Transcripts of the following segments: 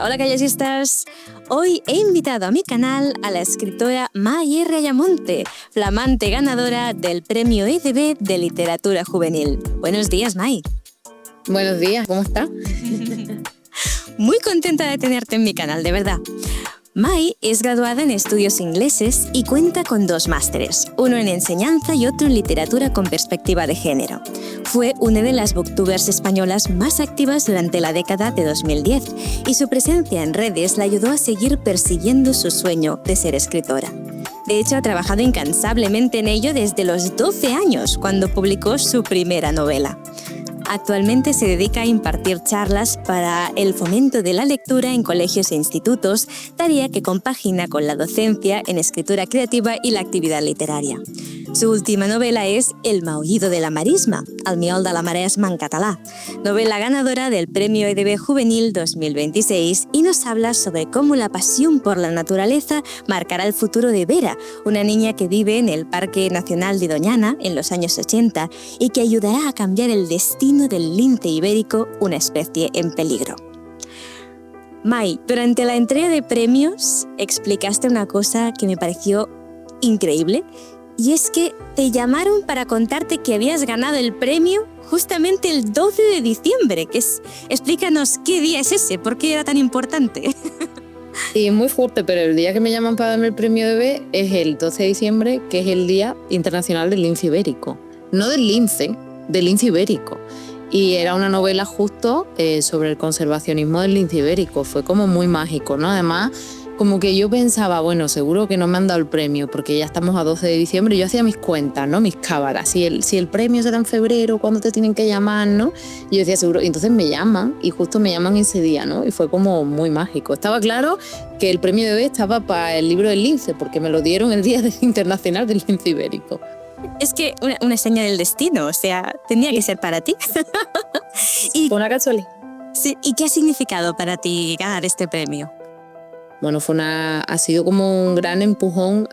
Hola callecistas, hoy he invitado a mi canal a la escritora May R. Ayamonte, flamante ganadora del Premio EDB de Literatura Juvenil. Buenos días, May. Buenos días, ¿cómo estás? Muy contenta de tenerte en mi canal, de verdad. May es graduada en estudios ingleses y cuenta con 2 másteres, uno en enseñanza y otro en literatura con perspectiva de género. Fue una de las booktubers españolas más activas durante la década de 2010 y su presencia en redes la ayudó a seguir persiguiendo su sueño de ser escritora. De hecho, ha trabajado incansablemente en ello desde los 12 años, cuando publicó su primera novela. Actualmente se dedica a impartir charlas para el fomento de la lectura en colegios e institutos, tarea que compagina con la docencia en escritura creativa y la actividad literaria. Su última novela es El maullido de la marisma, El miol de la maresma en català, novela ganadora del Premio EDB Juvenil 2026 y nos habla sobre cómo la pasión por la naturaleza marcará el futuro de Vera, una niña que vive en el Parque Nacional de Doñana en los años 80 y que ayudará a cambiar el destino del lince ibérico, una especie en peligro. May, durante la entrega de premios explicaste una cosa que me pareció increíble, y es que te llamaron para contarte que habías ganado el premio justamente el 12 de diciembre. Explícanos qué día es ese, por qué era tan importante. Sí, es muy fuerte, pero el día que me llaman para darme el premio EDB es el 12 de diciembre, que es el Día Internacional del Lince Ibérico. No del lince ibérico. Y era una novela justo sobre el conservacionismo del lince ibérico. Fue como muy mágico, ¿no? Además, como que yo pensaba, bueno, seguro que no me han dado el premio porque ya estamos a 12 de diciembre y yo hacía mis cuentas, ¿no? Mis cábalas. Si el premio será en febrero, ¿cuándo te tienen que llamar, no? Y yo decía, seguro. Y entonces me llaman y justo me llaman ese día, ¿no? Y fue como muy mágico. Estaba claro que el premio de EDB estaba para el libro del lince porque me lo dieron el Día Internacional del Lince Ibérico. Es que una señal del destino, o sea, tenía que ser para ti. Fue una casualidad. Sí, ¿y qué ha significado para ti ganar este premio? Bueno, ha sido como un gran empujón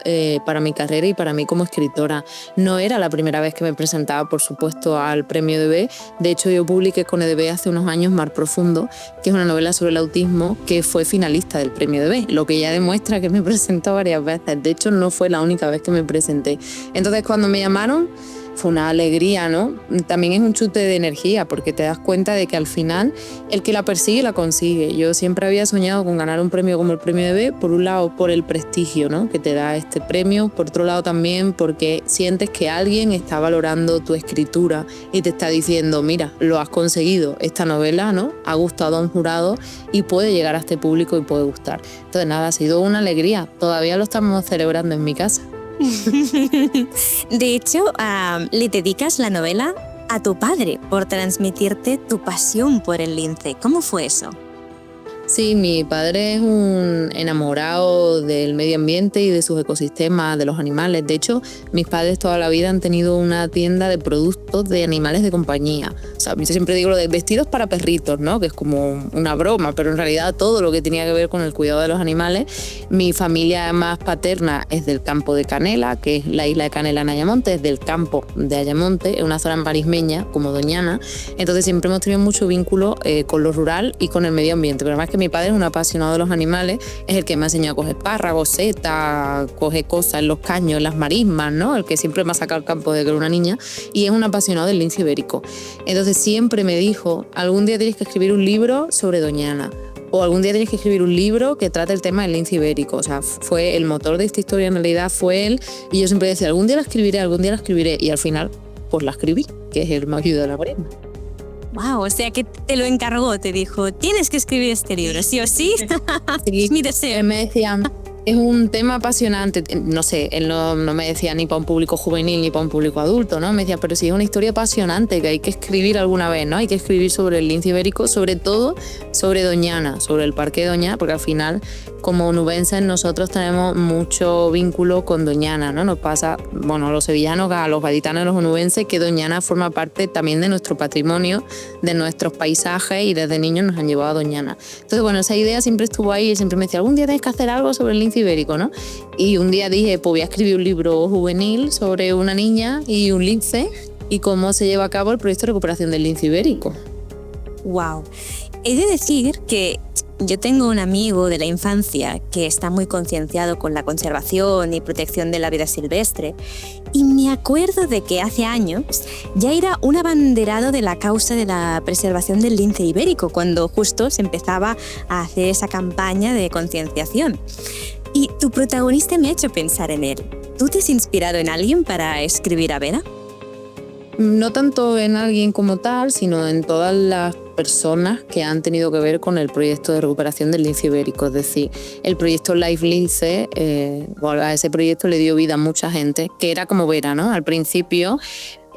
para mi carrera y para mí como escritora. No era la primera vez que me presentaba, por supuesto, al premio EDB. De hecho, yo publiqué con EDB hace unos años Mar Profundo, que es una novela sobre el autismo que fue finalista del premio EDB, lo que ya demuestra que me presentó varias veces. De hecho, no fue la única vez que me presenté. Entonces, cuando me llamaron, fue una alegría, ¿no? También es un chute de energía porque te das cuenta de que al final el que la persigue la consigue. Yo siempre había soñado con ganar un premio como el premio EDB, por un lado por el prestigio, ¿no? Que te da este premio, por otro lado también porque sientes que alguien está valorando tu escritura y te está diciendo, mira, lo has conseguido, esta novela, ¿no? Ha gustado a un jurado y puede llegar a este público y puede gustar. Entonces nada, ha sido una alegría. Todavía lo estamos celebrando en mi casa. De hecho, le dedicas la novela a tu padre por transmitirte tu pasión por el lince. ¿Cómo fue eso? Sí, mi padre es un enamorado del medio ambiente y de sus ecosistemas, de los animales. De hecho, mis padres toda la vida han tenido una tienda de productos de animales de compañía. O sea, yo siempre digo lo de vestidos para perritos, ¿no? Que es como una broma, pero en realidad todo lo que tenía que ver con el cuidado de los animales. Mi familia más paterna es del campo de Canela, que es la isla de Canela en Ayamonte, es del campo de Ayamonte, es una zona marismeña como Doñana. Entonces siempre hemos tenido mucho vínculo con lo rural y con el medio ambiente. Pero además que mi padre es un apasionado de los animales, es el que me ha enseñado a coger espárragos, setas, coger cosas en los caños, en las marismas, ¿no? El que siempre me ha sacado al campo desde que era una niña, y es un apasionado del lince ibérico. Entonces siempre me dijo, algún día tienes que escribir un libro sobre Doñana, o algún día tienes que escribir un libro que trate el tema del lince ibérico. O sea, fue el motor de esta historia, en realidad fue él, y yo siempre decía, algún día la escribiré, y al final pues la escribí, que es El maullido de la marisma. Wow, o sea que te lo encargó, te dijo, tienes que escribir este libro, ¿sí o sí? Sí. Es mi deseo. Me decían, es un tema apasionante, no sé, él no me decía ni para un público juvenil ni para un público adulto, ¿no? Me decía, pero sí es una historia apasionante que hay que escribir alguna vez, ¿no? Hay que escribir sobre el lince ibérico, sobre todo sobre Doñana, sobre el parque de Doñana, porque al final, como onubenses, nosotros tenemos mucho vínculo con Doñana, ¿no? Nos pasa, bueno, a los sevillanos, a los gaditanos y los onubenses, que Doñana forma parte también de nuestro patrimonio, de nuestros paisajes, y desde niños nos han llevado a Doñana. Entonces, bueno, esa idea siempre estuvo ahí y siempre me decía, algún día tienes que hacer algo sobre el lince ibérico, ¿no? Y un día dije, pues voy a escribir un libro juvenil sobre una niña y un lince y cómo se lleva a cabo el proyecto de recuperación del lince ibérico. Wow. He de decir que yo tengo un amigo de la infancia que está muy concienciado con la conservación y protección de la vida silvestre y me acuerdo de que hace años ya era un abanderado de la causa de la preservación del lince ibérico cuando justo se empezaba a hacer esa campaña de concienciación. Y tu protagonista me ha hecho pensar en él. ¿Tú te has inspirado en alguien para escribir a Vera? No tanto en alguien como tal, sino en todas las personas que han tenido que ver con el proyecto de recuperación del lince ibérico. Es decir, el proyecto Life Lince, a ese proyecto le dio vida a mucha gente, que era como Vera, ¿no? Al principio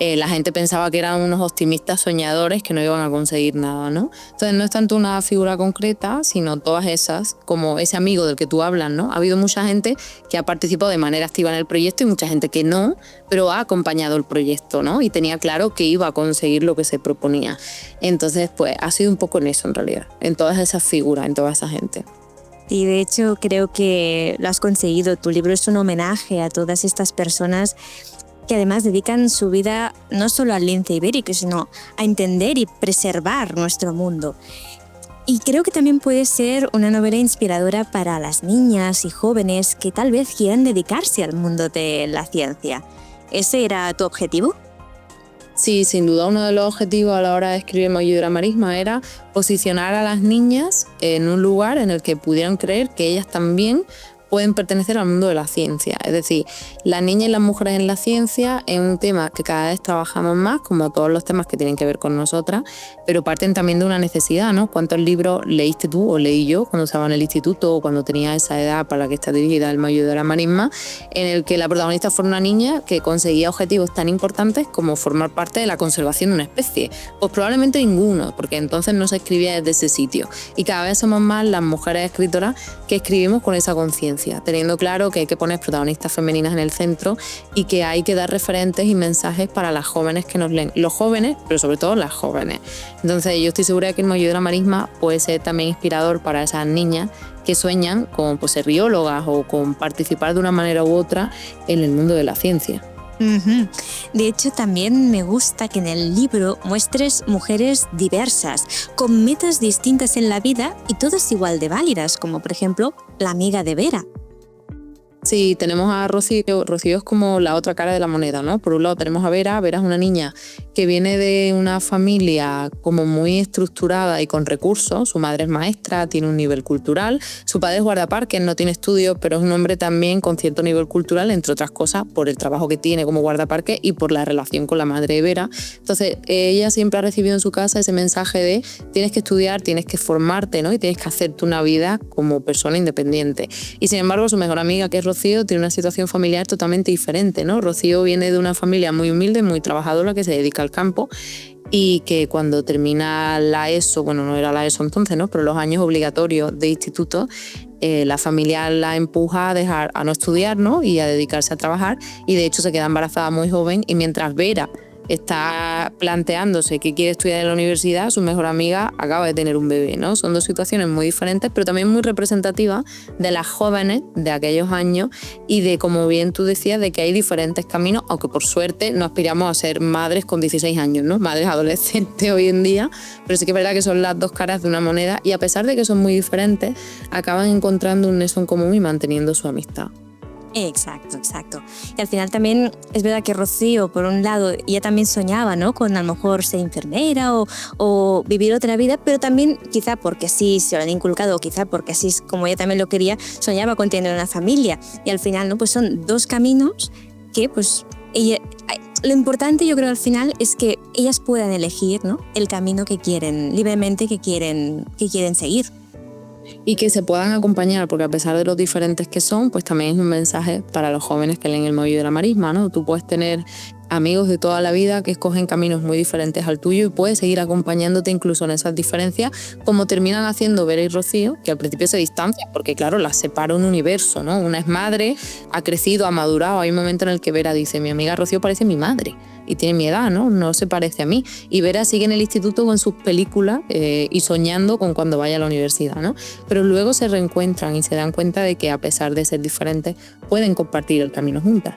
la gente pensaba que eran unos optimistas soñadores que no iban a conseguir nada, ¿no? Entonces no es tanto una figura concreta, sino todas esas, como ese amigo del que tú hablas, ¿no? Ha habido mucha gente que ha participado de manera activa en el proyecto y mucha gente que no, pero ha acompañado el proyecto, ¿no? Y tenía claro que iba a conseguir lo que se proponía. Entonces, pues ha sido un poco en eso en realidad, en todas esas figuras, en toda esa gente. Y de hecho creo que lo has conseguido. Tu libro es un homenaje a todas estas personas que además dedican su vida no solo al lince ibérico, sino a entender y preservar nuestro mundo. Y creo que también puede ser una novela inspiradora para las niñas y jóvenes que tal vez quieran dedicarse al mundo de la ciencia. ¿Ese era tu objetivo? Sí, sin duda uno de los objetivos a la hora de escribir Mollidora Marisma era posicionar a las niñas en un lugar en el que pudieran creer que ellas también pueden pertenecer al mundo de la ciencia. Es decir, las niñas y las mujeres en la ciencia es un tema que cada vez trabajamos más, como todos los temas que tienen que ver con nosotras, pero parten también de una necesidad, ¿no? ¿Cuántos libros leíste tú o leí yo cuando estaba en el instituto o cuando tenía esa edad para la que está dirigida el Mollidora Marisma, en el que la protagonista fuera una niña que conseguía objetivos tan importantes como formar parte de la conservación de una especie? Pues probablemente ninguno, porque entonces no se escribía desde ese sitio. Y cada vez somos más las mujeres escritoras que escribimos con esa conciencia, teniendo claro que hay que poner protagonistas femeninas en el centro y que hay que dar referentes y mensajes para las jóvenes que nos leen. Los jóvenes, pero sobre todo las jóvenes. Entonces yo estoy segura de que el Mollidora Marisma puede ser también inspirador para esas niñas que sueñan con ser biólogas o con participar de una manera u otra en el mundo de la ciencia. De hecho, también me gusta que en el libro muestres mujeres diversas, con metas distintas en la vida y todas igual de válidas, como por ejemplo la amiga de Vera. Sí, tenemos a Rocío. Rocío es como la otra cara de la moneda, ¿no? Por un lado tenemos a Vera. Vera es una niña que viene de una familia como muy estructurada y con recursos. Su madre es maestra, tiene un nivel cultural. Su padre es guardaparques, no tiene estudios, pero es un hombre también con cierto nivel cultural, entre otras cosas, por el trabajo que tiene como guardaparques y por la relación con la madre de Vera. Entonces, ella siempre ha recibido en su casa ese mensaje de tienes que estudiar, tienes que formarte, ¿no? Y tienes que hacerte una vida como persona independiente. Y sin embargo, su mejor amiga, que es Rocío, tiene una situación familiar totalmente diferente, ¿no? Rocío viene de una familia muy humilde, muy trabajadora, que se dedica al campo y que cuando termina la ESO, bueno, no era la ESO entonces, ¿no? Pero los años obligatorios de instituto, la familia la empuja a no estudiar, ¿no? Y a dedicarse a trabajar, y de hecho se queda embarazada muy joven, y mientras Vera está planteándose que quiere estudiar en la universidad, su mejor amiga acaba de tener un bebé, ¿no? Son dos situaciones muy diferentes, pero también muy representativas de las jóvenes de aquellos años y de, como bien tú decías, de que hay diferentes caminos, aunque por suerte no aspiramos a ser madres con 16 años, ¿no? Madres adolescentes hoy en día, pero sí que es verdad que son las dos caras de una moneda y a pesar de que son muy diferentes, acaban encontrando un nexo en común y manteniendo su amistad. Exacto. Y al final también es verdad que Rocío, por un lado, ella también soñaba, ¿no? Con a lo mejor ser enfermera o vivir otra vida, pero también quizá porque así se lo han inculcado o quizá porque así es como ella también lo quería, soñaba con tener una familia. Y al final, ¿no? Pues son dos caminos que pues ella... Lo importante, yo creo, al final es que ellas puedan elegir, ¿no? El camino que quieren, libremente que quieren seguir. Y que se puedan acompañar, porque a pesar de los diferentes que son, pues también es un mensaje para los jóvenes que leen el Mollidora Marisma, ¿no? Tú puedes tener amigos de toda la vida que escogen caminos muy diferentes al tuyo y puedes seguir acompañándote incluso en esas diferencias, como terminan haciendo Vera y Rocío, que al principio se distancian, porque claro, las separa un universo, ¿no? Una es madre, ha crecido, ha madurado. Hay un momento en el que Vera dice, mi amiga Rocío parece mi madre y tiene mi edad, ¿no? No se parece a mí. Y Vera sigue en el instituto con sus películas y soñando con cuando vaya a la universidad, ¿no? Pero luego se reencuentran y se dan cuenta de que a pesar de ser diferentes, pueden compartir el camino juntas.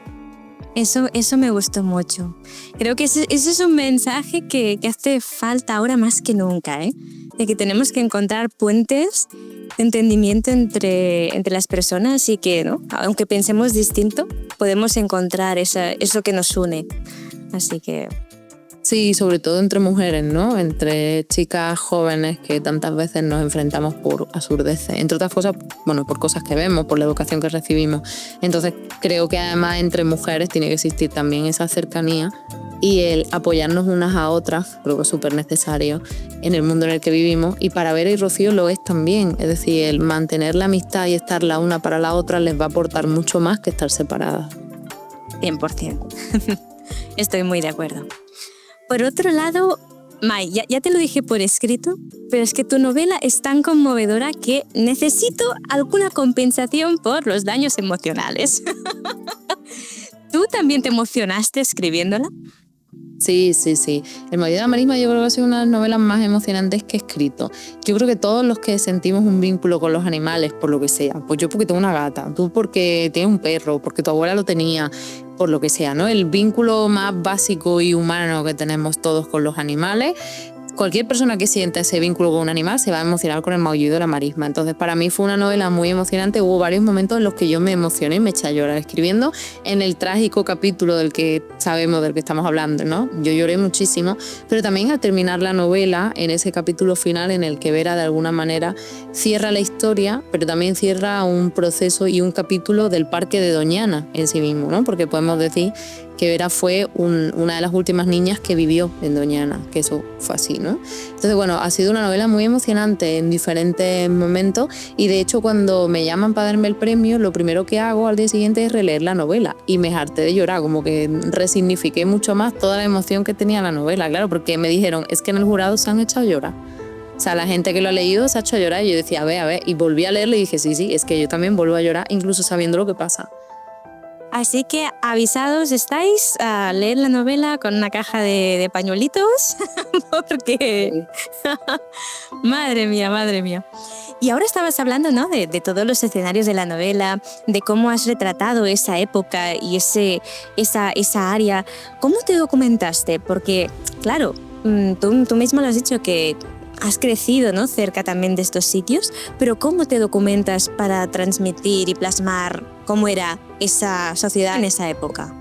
Eso me gustó mucho. Creo que ese es un mensaje que hace falta ahora más que nunca, ¿eh? de que tenemos que encontrar puentes de entendimiento entre las personas y que, ¿no?, aunque pensemos distinto, podemos encontrar eso que nos une. Así que... Sí, sobre todo entre mujeres, ¿no? Entre chicas jóvenes que tantas veces nos enfrentamos por absurdeces. Entre otras cosas, bueno, por cosas que vemos, por la educación que recibimos. Entonces creo que además entre mujeres tiene que existir también esa cercanía y el apoyarnos unas a otras, creo que es súper necesario en el mundo en el que vivimos. Y para Vera y Rocío lo es también. Es decir, el mantener la amistad y estar la una para la otra les va a aportar mucho más que estar separadas. 100%. Estoy muy de acuerdo. Por otro lado, Mai, ya te lo dije por escrito, pero es que tu novela es tan conmovedora que necesito alguna compensación por los daños emocionales. ¿Tú también te emocionaste escribiéndola? Sí. El marido de la marisma yo creo que ha sido una de las novelas más emocionantes que he escrito. Yo creo que todos los que sentimos un vínculo con los animales, por lo que sea, pues yo porque tengo una gata, tú porque tienes un perro, porque tu abuela lo tenía, por lo que sea, ¿no? El vínculo más básico y humano que tenemos todos con los animales. Cualquier persona que sienta ese vínculo con un animal se va a emocionar con el maullido de la marisma. Entonces, para mí fue una novela muy emocionante. Hubo varios momentos en los que yo me emocioné y me eché a llorar escribiendo. En el trágico capítulo del que sabemos del que estamos hablando, ¿no? Yo lloré muchísimo, pero también al terminar la novela, en ese capítulo final en el que Vera de alguna manera cierra la historia, pero también cierra un proceso y un capítulo del parque de Doñana en sí mismo, ¿no? Porque podemos decir que Vera fue una de las últimas niñas que vivió en Doñana, que eso fue así, ¿no? Entonces, bueno, ha sido una novela muy emocionante en diferentes momentos y de hecho cuando me llaman para darme el premio, lo primero que hago al día siguiente es releer la novela y me harté de llorar, como que resignifiqué mucho más toda la emoción que tenía la novela, claro, porque me dijeron, es que en el jurado se han echado a llorar. O sea, la gente que lo ha leído se ha hecho a llorar y yo decía, a ver, y volví a leerlo y dije, sí, es que yo también vuelvo a llorar, incluso sabiendo lo que pasa. Así que avisados estáis a leer la novela con una caja de pañuelitos, porque... Madre mía. Y ahora estabas hablando, ¿no?, de todos los escenarios de la novela, de cómo has retratado esa época y esa área. ¿Cómo te documentaste? Porque, claro, tú mismo lo has dicho que has crecido, ¿no?, cerca también de estos sitios, pero ¿cómo te documentas para transmitir y plasmar cómo era esa sociedad en esa época?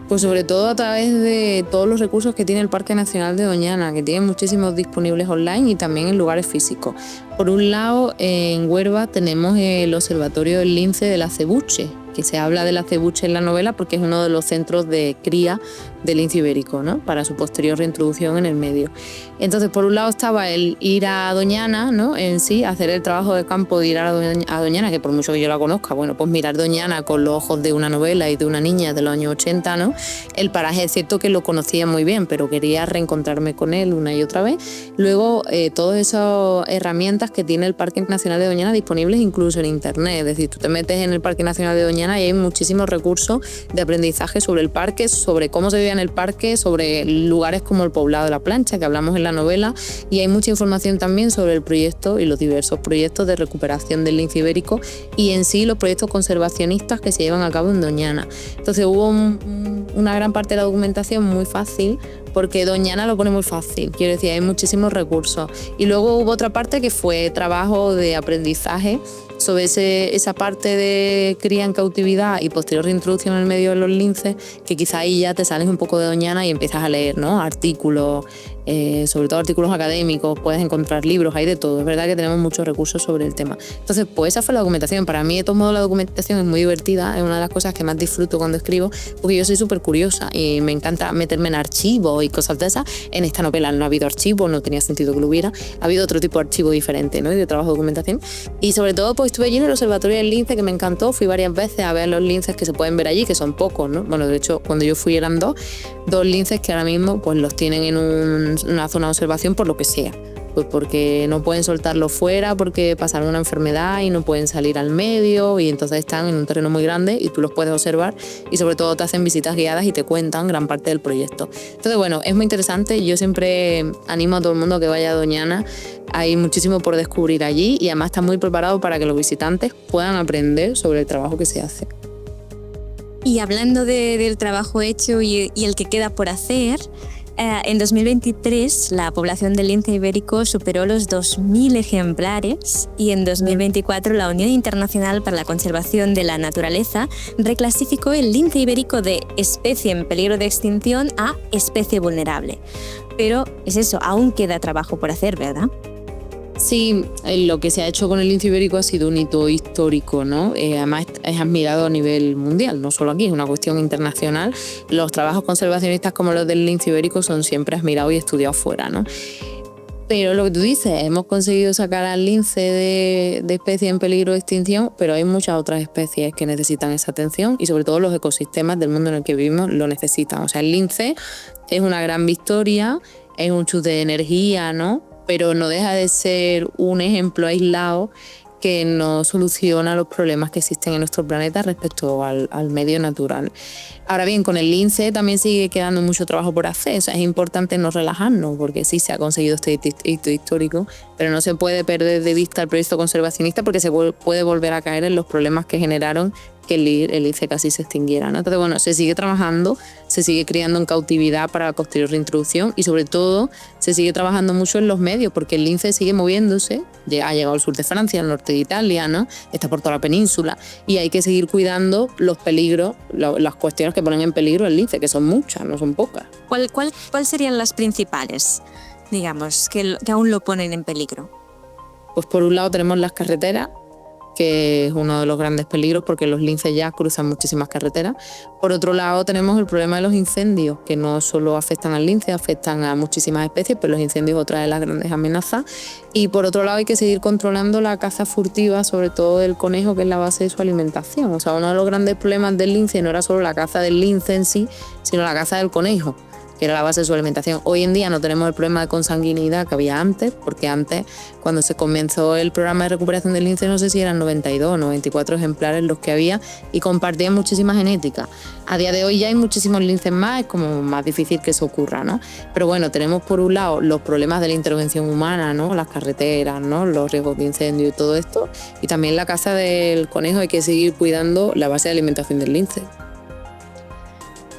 Pues sobre todo a través de todos los recursos que tiene el Parque Nacional de Doñana, que tiene muchísimos disponibles online y también en lugares físicos. Por un lado, en Huelva tenemos el Observatorio del Lince del Acebuche, que se habla del acebuche en la novela porque es uno de los centros de cría del lince ibérico, ¿no?, para su posterior reintroducción en el medio. Entonces, por un lado estaba el ir a Doñana, ¿no?, en sí, hacer el trabajo de campo de ir a Doñana, que por mucho que yo la conozca, bueno, pues mirar Doñana con los ojos de una novela y de una niña de los años 80, ¿no? El paraje es cierto que lo conocía muy bien, pero quería reencontrarme con él una y otra vez. Luego, todas esas herramientas que tiene el Parque Nacional de Doñana disponibles incluso en internet, es decir, tú te metes en el Parque Nacional de Doñana y hay muchísimos recursos de aprendizaje sobre el parque, sobre cómo se vive en el parque, sobre lugares como el Poblado de la Plancha, que hablamos en la novela, y hay mucha información también sobre el proyecto y los diversos proyectos de recuperación del lince ibérico y en sí los proyectos conservacionistas que se llevan a cabo en Doñana. Entonces hubo una gran parte de la documentación muy fácil, porque Doñana lo pone muy fácil, quiero decir, hay muchísimos recursos. Y luego hubo otra parte que fue trabajo de aprendizaje sobre esa parte de cría en cautividad y posterior reintroducción en el medio de los linces, que quizá ahí ya te sales un poco de Doñana y empiezas a leer, ¿no?, artículos, sobre todo artículos académicos, puedes encontrar libros, hay de todo, es verdad que tenemos muchos recursos sobre el tema. Entonces, pues esa fue la documentación. Para mí, de todos modos, la documentación es muy divertida, es una de las cosas que más disfruto cuando escribo, porque yo soy súper curiosa y me encanta meterme en archivos y cosas de esas. En esta novela no ha habido archivos, no tenía sentido que lo hubiera, ha habido otro tipo de archivo diferente, ¿no?, y de trabajo de documentación. Y sobre todo, pues estuve allí en el Observatorio del Lince, que me encantó, fui varias veces a ver los linces que se pueden ver allí, que son pocos, ¿no? Bueno, de hecho, cuando yo fui eran dos linces que ahora mismo pues los tienen en una zona de observación por lo que sea. Pues porque no pueden soltarlo fuera, porque pasaron una enfermedad y no pueden salir al medio y entonces están en un terreno muy grande y tú los puedes observar y sobre todo te hacen visitas guiadas y te cuentan gran parte del proyecto. Entonces, bueno, es muy interesante. Yo siempre animo a todo el mundo a que vaya a Doñana. Hay muchísimo por descubrir allí y además está muy preparado para que los visitantes puedan aprender sobre el trabajo que se hace. Y hablando del trabajo hecho y el que queda por hacer, En 2023 la población del lince ibérico superó los 2.000 ejemplares y en 2024 la Unión Internacional para la Conservación de la Naturaleza reclasificó el lince ibérico de especie en peligro de extinción a especie vulnerable. Pero es eso, aún queda trabajo por hacer, ¿verdad? Sí, lo que se ha hecho con el lince ibérico ha sido un hito histórico, ¿no? Además es admirado a nivel mundial, no solo aquí, es una cuestión internacional. Los trabajos conservacionistas como los del lince ibérico son siempre admirados y estudiados fuera, ¿no? Pero lo que tú dices, hemos conseguido sacar al lince de especies en peligro de extinción, pero hay muchas otras especies que necesitan esa atención y sobre todo los ecosistemas del mundo en el que vivimos lo necesitan. O sea, el lince es una gran victoria, es un chute de energía, ¿no? Pero no deja de ser un ejemplo aislado que no soluciona los problemas que existen en nuestro planeta respecto al medio natural. Ahora bien, con el lince también sigue quedando mucho trabajo por hacer. O sea, es importante no relajarnos porque sí se ha conseguido este hito histórico, pero no se puede perder de vista el proyecto conservacionista porque se puede volver a caer en los problemas que generaron que el lince casi se extinguiera, ¿no? Entonces, bueno, se sigue trabajando, se sigue criando en cautividad para la posterior reintroducción y sobre todo se sigue trabajando mucho en los medios porque el lince sigue moviéndose, ha llegado al sur de Francia, al norte de Italia, ¿no? Está por toda la península y hay que seguir cuidando los peligros, las cuestiones que ponen en peligro el lince, que son muchas, no son pocas. ¿Cuál serían las principales, digamos, que aún lo ponen en peligro? Pues por un lado tenemos las carreteras, que es uno de los grandes peligros porque los linces ya cruzan muchísimas carreteras. Por otro lado tenemos el problema de los incendios, que no solo afectan al lince, afectan a muchísimas especies, pero los incendios es otra de las grandes amenazas. Y por otro lado hay que seguir controlando la caza furtiva, sobre todo del conejo, que es la base de su alimentación. O sea, uno de los grandes problemas del lince no era solo la caza del lince en sí, sino la caza del conejo, que era la base de su alimentación. Hoy en día no tenemos el problema de consanguinidad que había antes, porque antes, cuando se comenzó el programa de recuperación del lince, no sé si eran 92 o 94 ejemplares los que había y compartían muchísima genética. A día de hoy ya hay muchísimos linces más, es como más difícil que eso ocurra, ¿no? Pero bueno, tenemos por un lado los problemas de la intervención humana, ¿no? Las carreteras, ¿no? Los riesgos de incendio y todo esto, y también la caza del conejo. Hay que seguir cuidando la base de alimentación del lince.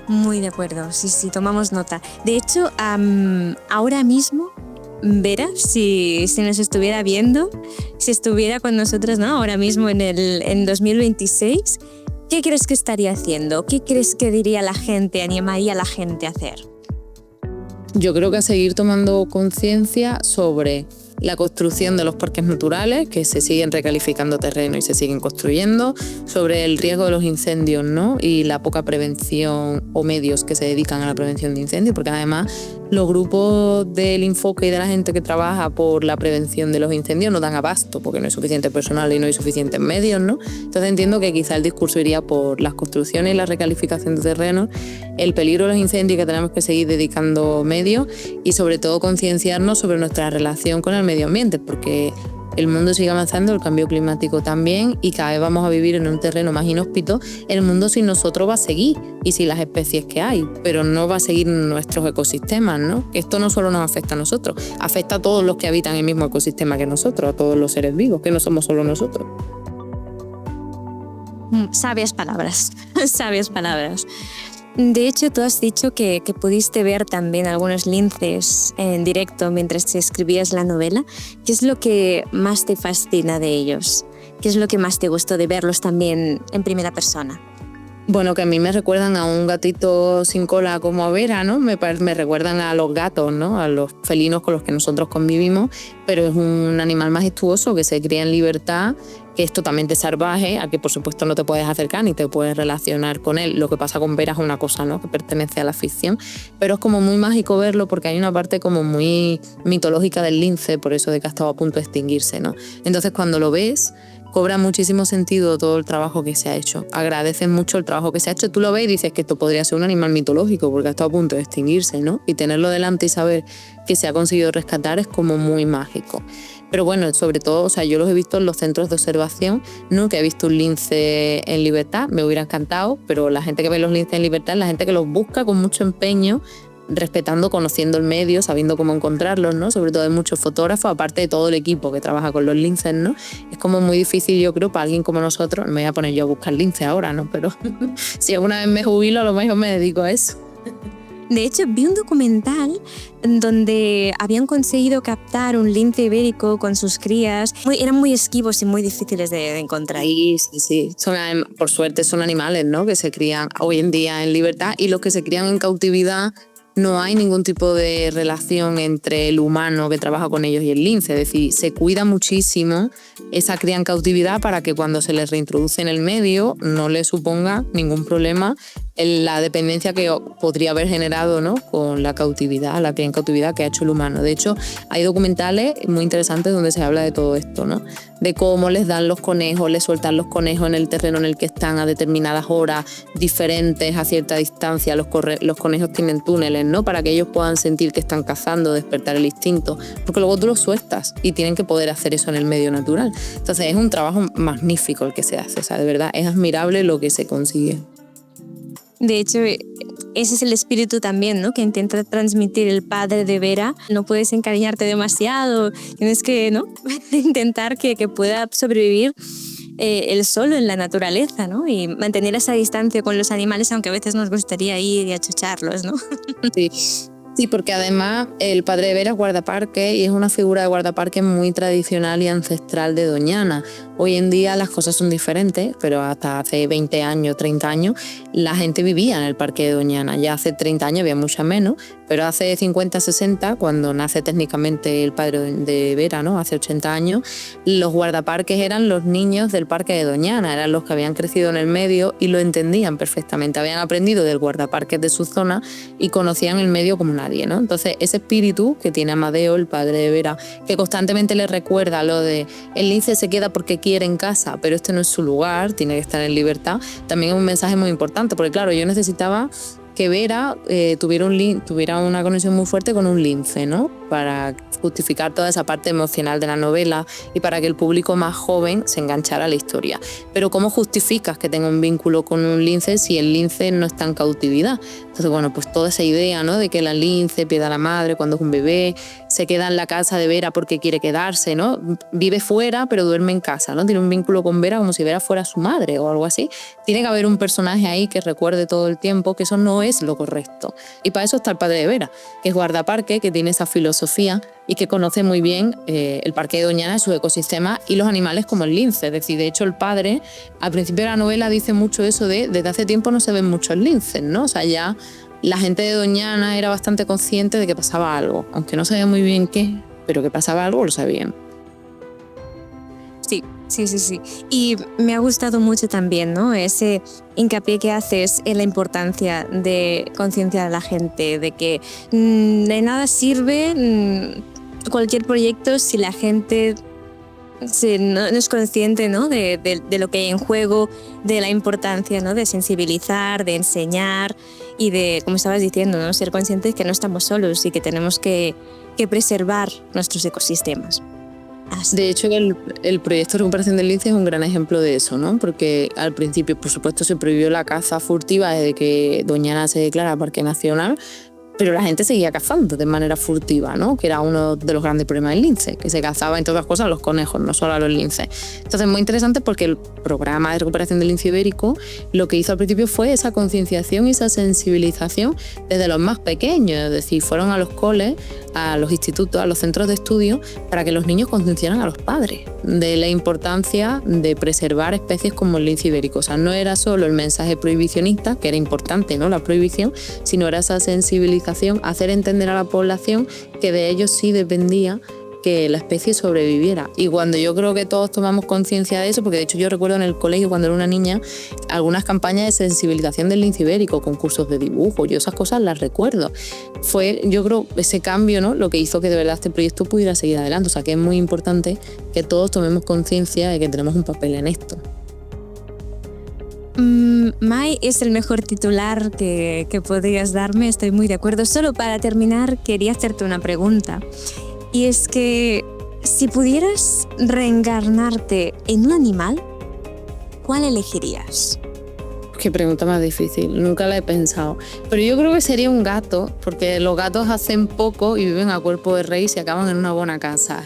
Muy de acuerdo, sí, tomamos nota. De hecho, ahora mismo, Vera, si nos estuviera viendo, si estuviera con nosotros, ¿no? Ahora mismo en 2026, ¿qué crees que estaría haciendo? ¿Qué crees que diría la gente, animaría a la gente a hacer? Yo creo que a seguir tomando conciencia sobre la construcción de los parques naturales, que se siguen recalificando terreno y se siguen construyendo, sobre el riesgo de los incendios, ¿no? Y la poca prevención o medios que se dedican a la prevención de incendios, porque además los grupos del Infoca y de la gente que trabaja por la prevención de los incendios no dan abasto, porque no hay suficiente personal y no hay suficientes medios, ¿no? Entonces entiendo que quizá el discurso iría por las construcciones y la recalificación de terrenos, el peligro de los incendios, que tenemos que seguir dedicando medios y sobre todo concienciarnos sobre nuestra relación con el medio ambiente, porque el mundo sigue avanzando, el cambio climático también, y cada vez vamos a vivir en un terreno más inhóspito. El mundo sin nosotros va a seguir, y sin las especies que hay, pero no va a seguir nuestros ecosistemas, ¿no? Esto no solo nos afecta a nosotros, afecta a todos los que habitan el mismo ecosistema que nosotros, a todos los seres vivos, que no somos solo nosotros. Sabias palabras, sabias palabras. De hecho, tú has dicho que pudiste ver también algunos linces en directo mientras escribías la novela. ¿Qué es lo que más te fascina de ellos? ¿Qué es lo que más te gustó de verlos también en primera persona? Bueno, que a mí me recuerdan a un gatito sin cola como a Vera, ¿no? Me recuerdan a los gatos, ¿no? A los felinos con los que nosotros convivimos, pero es un animal majestuoso que se cría en libertad, que es totalmente salvaje, a que por supuesto no te puedes acercar ni te puedes relacionar con él. Lo que pasa con Vera es una cosa, ¿no? Que pertenece a la ficción, pero es como muy mágico verlo porque hay una parte como muy mitológica del lince, por eso de que ha estado a punto de extinguirse, ¿no? Entonces cuando lo ves, cobra muchísimo sentido todo el trabajo que se ha hecho. Agradeces mucho el trabajo que se ha hecho. Tú lo ves y dices que esto podría ser un animal mitológico porque ha estado a punto de extinguirse, ¿no? Y tenerlo delante y saber que se ha conseguido rescatar es como muy mágico. Pero bueno, sobre todo, o sea, yo los he visto en los centros de observación. Nunca he visto un lince en libertad, me hubiera encantado, pero la gente que ve los linces en libertad es la gente que los busca con mucho empeño, respetando, conociendo el medio, sabiendo cómo encontrarlos, ¿no? Sobre todo hay muchos fotógrafos, aparte de todo el equipo que trabaja con los linces, ¿no? Es como muy difícil, yo creo, para alguien como nosotros. Me voy a poner yo a buscar linces ahora, ¿no? Pero si alguna vez me jubilo, a lo mejor me dedico a eso. De hecho, vi un documental donde habían conseguido captar un lince ibérico con sus crías. Eran muy esquivos y muy difíciles de encontrar. Sí. Por suerte son animales, ¿no?, que se crían hoy en día en libertad, y los que se crían en cautividad no hay ningún tipo de relación entre el humano que trabaja con ellos y el lince. Es decir, se cuida muchísimo esa cría en cautividad para que cuando se les reintroduce en el medio no les suponga ningún problema la dependencia que podría haber generado, ¿no?, con la cautividad, la cría en cautividad que ha hecho el humano. De hecho, hay documentales muy interesantes donde se habla de todo esto, ¿no?, de cómo les dan los conejos, les sueltan los conejos en el terreno en el que están a determinadas horas diferentes, a cierta distancia. Los conejos tienen túneles, ¿no?, para que ellos puedan sentir que están cazando, despertar el instinto, porque luego tú los sueltas y tienen que poder hacer eso en el medio natural. Entonces es un trabajo magnífico el que se hace, o sea, de verdad es admirable lo que se consigue. De hecho, ese es el espíritu también, ¿no?, que intenta transmitir el padre de Vera. No puedes encariñarte demasiado, tienes que, ¿no?, intentar que pueda sobrevivir él solo en la naturaleza, ¿no?, y mantener esa distancia con los animales, aunque a veces nos gustaría ir y achucharlos, ¿no? Sí, porque además el padre de Vera es guardaparque y es una figura de guardaparque muy tradicional y ancestral de Doñana. Hoy en día las cosas son diferentes, pero hasta hace 20 años, 30 años, la gente vivía en el parque de Doñana. Ya hace 30 años había mucha menos, pero hace 50, 60, cuando nace técnicamente el padre de Vera, ¿no?, hace 80 años, los guardaparques eran los niños del parque de Doñana, eran los que habían crecido en el medio y lo entendían perfectamente. Habían aprendido del guardaparque de su zona y conocían el medio como nadie, ¿no? Entonces, ese espíritu que tiene Amadeo, el padre de Vera, que constantemente le recuerda lo de el lince se queda porque quiere en casa, pero este no es su lugar, tiene que estar en libertad, también es un mensaje muy importante, porque claro, yo necesitaba que Vera tuviera una conexión muy fuerte con un lince, ¿no?, para justificar toda esa parte emocional de la novela y para que el público más joven se enganchara a la historia. Pero ¿cómo justificas que tenga un vínculo con un lince si el lince no está en cautividad? Entonces, bueno, pues toda esa idea, ¿no?, de que el lince pierde a la madre cuando es un bebé, se queda en la casa de Vera porque quiere quedarse, ¿no?, vive fuera pero duerme en casa, ¿no?, tiene un vínculo con Vera como si Vera fuera su madre o algo así. Tiene que haber un personaje ahí que recuerde todo el tiempo que eso no es lo correcto. Y para eso está el padre de Vera, que es guardaparque, que tiene esa filosofía y que conoce muy bien el parque de Doñana, su ecosistema y los animales como el lince. Es decir, de hecho el padre al principio de la novela dice mucho eso de desde hace tiempo no se ven muchos linces, ¿no? O sea, ya la gente de Doñana era bastante consciente de que pasaba algo, aunque no sabía muy bien qué, pero que pasaba algo lo sabían. Sí. Y me ha gustado mucho también, ¿no?, ese hincapié que haces en la importancia de concienciar a la gente, de que de nada sirve cualquier proyecto si la gente no es consciente, ¿no?, de lo que hay en juego, de la importancia, ¿no?, de sensibilizar, de enseñar y de, como estabas diciendo, ¿no?, ser conscientes que no estamos solos y que tenemos que preservar nuestros ecosistemas. De hecho, el proyecto de recuperación del lince es un gran ejemplo de eso, ¿no? Porque al principio, por supuesto, se prohibió la caza furtiva desde que Doñana se declara parque nacional, pero la gente seguía cazando de manera furtiva, ¿no?, que era uno de los grandes problemas del lince, que se cazaba, entre otras cosas, a los conejos, no solo a los linces. Entonces es muy interesante porque el programa de recuperación del lince ibérico lo que hizo al principio fue esa concienciación y esa sensibilización desde los más pequeños, es decir, fueron a los coles, a los institutos, a los centros de estudio, para que los niños concienciaran a los padres de la importancia de preservar especies como el lince ibérico. O sea, no era solo el mensaje prohibicionista, que era importante, ¿no?, la prohibición, sino era esa sensibilización, hacer entender a la población que de ellos sí dependía que la especie sobreviviera. Y cuando yo creo que todos tomamos conciencia de eso, porque de hecho yo recuerdo en el colegio cuando era una niña algunas campañas de sensibilización del lince ibérico, concursos de dibujo, yo esas cosas las recuerdo. Fue, yo creo, ese cambio, ¿no?, lo que hizo que de verdad este proyecto pudiera seguir adelante. O sea, que es muy importante que todos tomemos conciencia de que tenemos un papel en esto. Mai es el mejor titular que podrías darme, estoy muy de acuerdo. Solo para terminar, quería hacerte una pregunta. Y es que si pudieras reencarnarte en un animal, ¿cuál elegirías? Qué pregunta más difícil, nunca la he pensado. Pero yo creo que sería un gato, porque los gatos hacen poco y viven a cuerpo de rey y se acaban en una buena casa.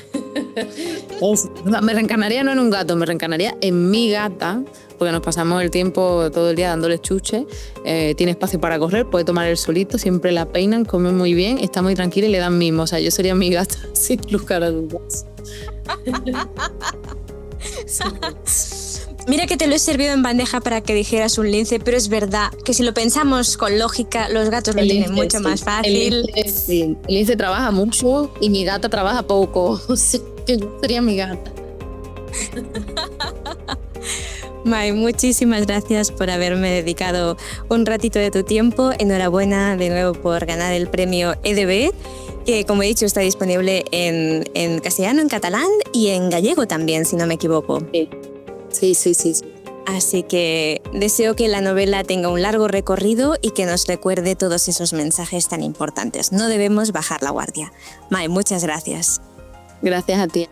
Me reencarnaría no en un gato, me reencarnaría en mi gata, porque nos pasamos el tiempo todo el día dándole chuche. Tiene espacio para correr, puede tomar el solito, siempre la peinan, come muy bien, está muy tranquila y le dan mimos. O sea, yo sería mi gata sin lugar a dudas. Mira que te lo he servido en bandeja para que dijeras un lince, pero es verdad que si lo pensamos con lógica, los gatos lo tienen mucho más fácil. El lince trabaja mucho y mi gata trabaja poco. O sea, que sería mi gata. Mai, muchísimas gracias por haberme dedicado un ratito de tu tiempo. Enhorabuena de nuevo por ganar el premio EDB, que como he dicho está disponible en castellano, en catalán y en gallego también, si no me equivoco. Sí. Así que deseo que la novela tenga un largo recorrido y que nos recuerde todos esos mensajes tan importantes. No debemos bajar la guardia. Mai, muchas gracias. Gracias a ti.